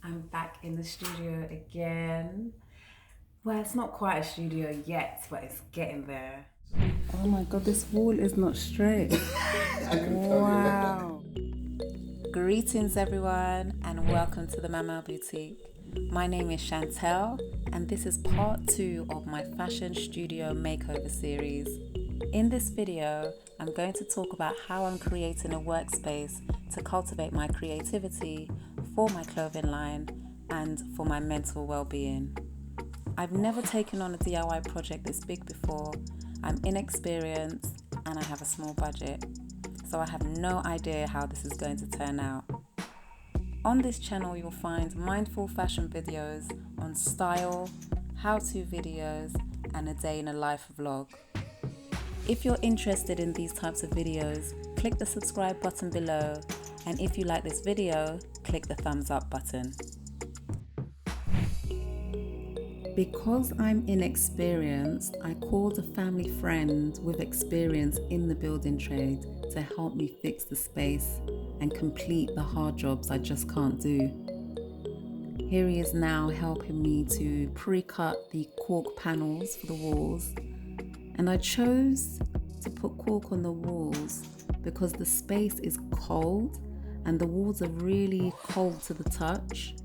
I'm back in the studio again. Well, it's not quite a studio yet, but it's getting there. Oh my god, this wall is not straight. Wow. Greetings everyone and welcome to the MamMaw Boutique. My name is Chantel and this is part 2 of my fashion studio makeover series. In this video, I'm going to talk about how I'm creating a workspace to cultivate my creativity for my clothing line and for my mental well-being. I've never taken on a DIY project this big before. I'm inexperienced and I have a small budget, so I have no idea how this is going to turn out. On this channel, you'll find mindful fashion videos on style, how-to videos, and a day in a life vlog. If you're interested in these types of videos, click the subscribe button below, and if you like this video, click the thumbs up button. Because I'm inexperienced, I called a family friend with experience in the building trade to help me fix the space and complete the hard jobs I just can't do. Here he is now helping me to pre-cut the cork panels for the walls. And I chose to put cork on the walls because the space is cold and the walls are really cold to the touch.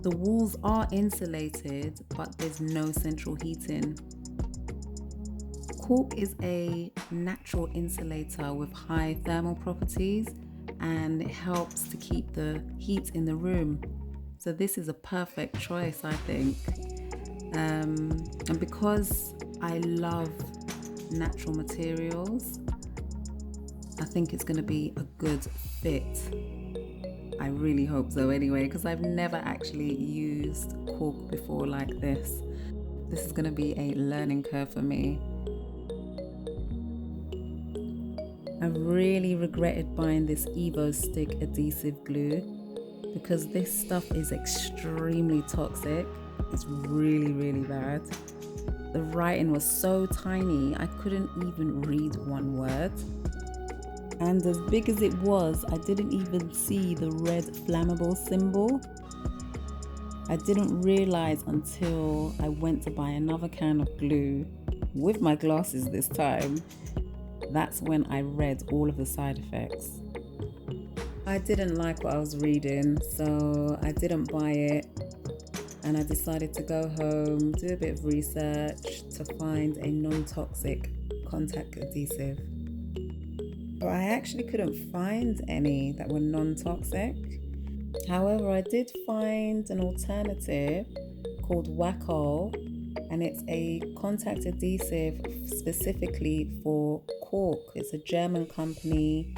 The walls are insulated, but there's no central heating. Cork is a natural insulator with high thermal properties and it helps to keep the heat in the room. So this is a perfect choice, I think. And because I love natural materials, I think it's going to be a good fit. I really hope so anyway, because I've never actually used cork before like this. This is going to be a learning curve for me. I really regretted buying this Evo stick adhesive glue because this stuff is extremely toxic. It's really, really bad. The writing was so tiny, I couldn't even read one word. And as big as it was, I didn't even see the red flammable symbol. I didn't realize until I went to buy another can of glue with my glasses this time. That's when I read all of the side effects. I didn't like what I was reading, so I didn't buy it. And I decided to go home, do a bit of research to find a non-toxic contact adhesive. But I actually couldn't find any that were non-toxic. However, I did find an alternative called Wacko, and it's a contact adhesive specifically for cork. It's a German company.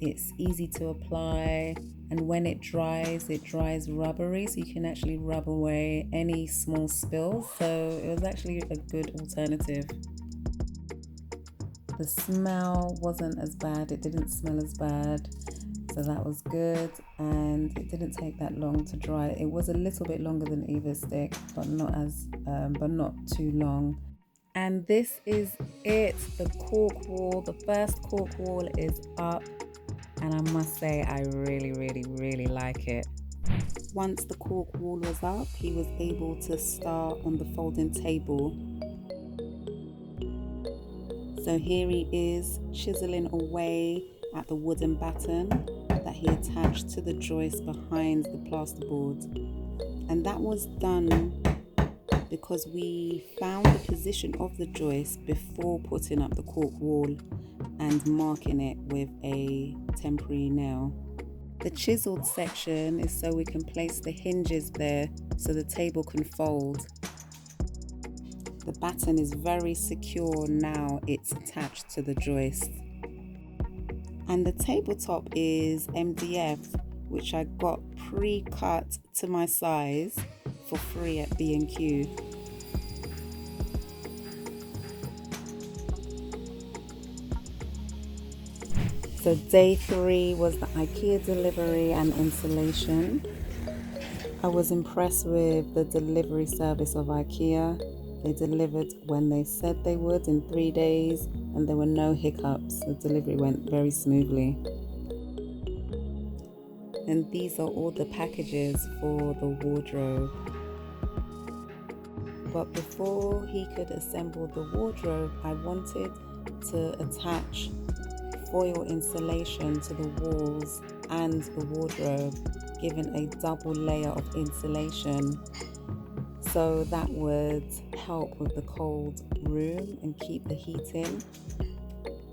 It's easy to apply, and when it dries rubbery, so you can actually rub away any small spills. So it was actually a good alternative. The smell wasn't as bad, it didn't smell as bad, so that was good, and it didn't take that long to dry. It was a little bit longer than Evo stick, but not too long. And this is it, the cork wall. The first cork wall is up, and I must say I really, really, really like it. Once the cork wall was up, he was able to start on the folding table. So here he is chiseling away at the wooden batten that he attached to the joist behind the plasterboard. And that was done because we found the position of the joist before putting up the cork wall and marking it with a temporary nail. The chiseled section is so we can place the hinges there so the table can fold. The batten is very secure now it's attached to the joist. And the tabletop is MDF, which I got pre-cut to my size for free at B&Q. So day 3 was the Ikea delivery and installation. I was impressed with the delivery service of Ikea. They delivered when they said they would in 3 days, and there were no hiccups. The delivery went very smoothly. And these are all the packages for the wardrobe. But before he could assemble the wardrobe, I wanted to attach foil insulation to the walls and the wardrobe, giving a double layer of insulation, so that would help with the cold room and keep the heat in.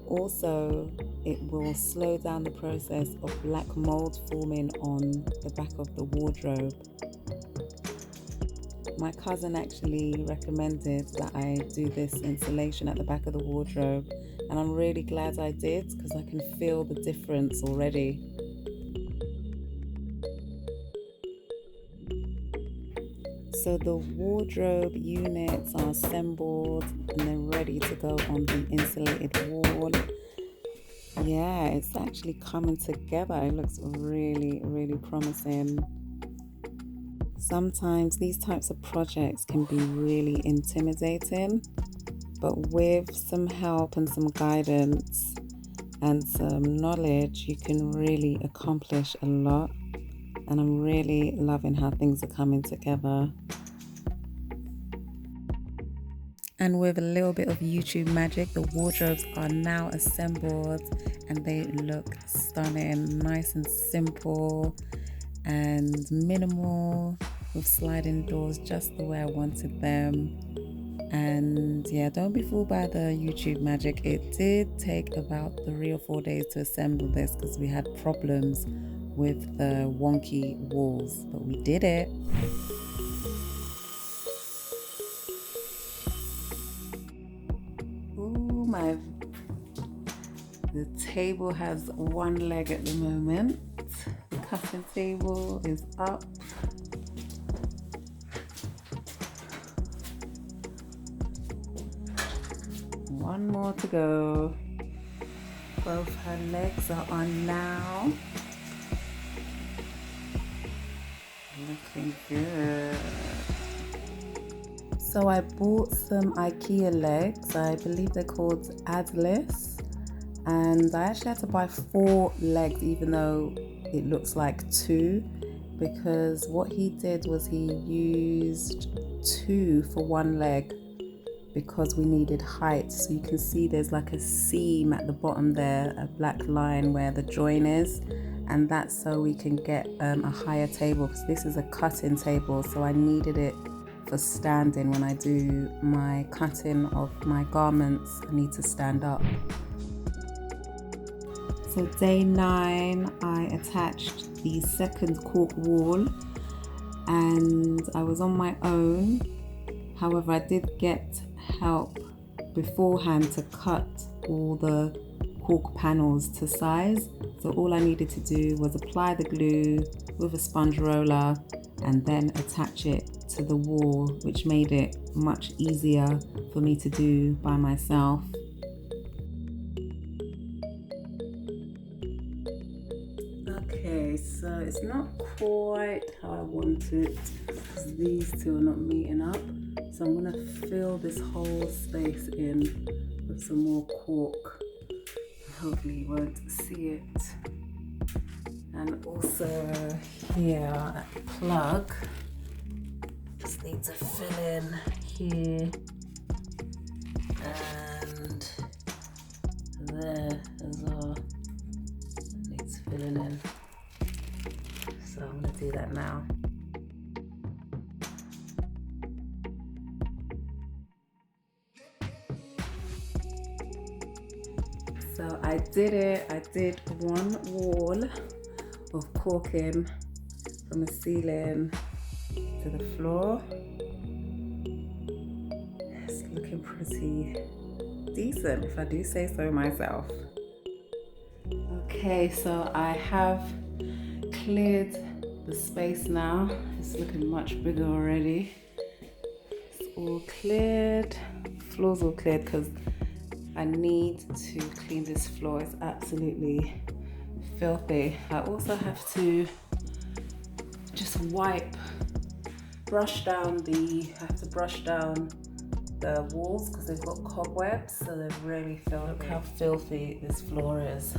Also, it will slow down the process of black mold forming on the back of the wardrobe. My cousin actually recommended that I do this insulation at the back of the wardrobe, and I'm really glad I did because I can feel the difference already. So the wardrobe units are assembled and they're ready to go on the insulated wall. Yeah, it's actually coming together. It looks really, really promising. Sometimes these types of projects can be really intimidating, but with some help and some guidance and some knowledge, you can really accomplish a lot. And I'm really loving how things are coming together. And with a little bit of YouTube magic, the wardrobes are now assembled and they look stunning, nice and simple and minimal, with sliding doors just the way I wanted them. And yeah, don't be fooled by the YouTube magic. It did take about 3 or 4 days to assemble this because we had problems with the wonky walls, but we did it. Ooh, the table has one leg at the moment. The cutting table is up. One more to go. Both her legs are on now. Looking good. So I bought some Ikea legs. I believe they're called adhesive. And I actually had to buy 4 legs, even though it looks like 2, because what he did was he used 2 for 1 leg because we needed height. So you can see there's like a seam at the bottom there, a black line where the join is, and that's so we can get a higher table, because this is a cutting table, so I needed it for standing. When I do my cutting of my garments, I need to stand up. So day 9, I attached the second cork wall, and I was on my own. However, I did get help beforehand to cut all the cork panels to size. So all I needed to do was apply the glue with a sponge roller and then attach it to the wall, which made it much easier for me to do by myself. Okay, so it's not quite how I want it because these 2 are not meeting up. So I'm gonna fill this whole space in with some more cork. Hopefully you won't see it. And also here at the plug, just need to fill in here and there as well. Needs filling in. So I'm gonna do that now. So I did it. I did 1 wall of corking from the ceiling to the floor. It's looking pretty decent, if I do say so myself. Okay, so I have cleared the space now. It's looking much bigger already. It's all cleared. Floor's all cleared because I need to clean this floor. It's absolutely filthy. I also have to just brush down the walls because they've got cobwebs, so they're really filthy. Look how filthy this floor is.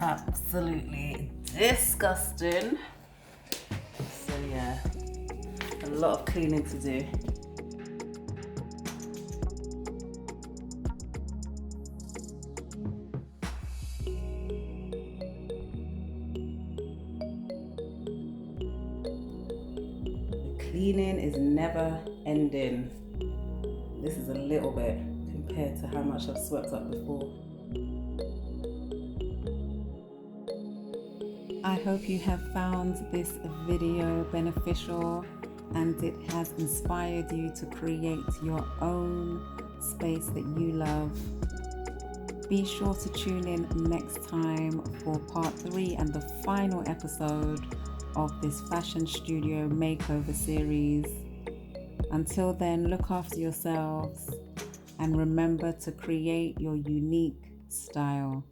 Absolutely disgusting. So yeah, a lot of cleaning to do. Cleaning is never ending. This is a little bit compared to how much I've swept up before. I hope you have found this video beneficial and it has inspired you to create your own space that you love. Be sure to tune in next time for part 3 and the final episode of this fashion studio makeover series. Until then, look after yourselves and remember to create your unique style.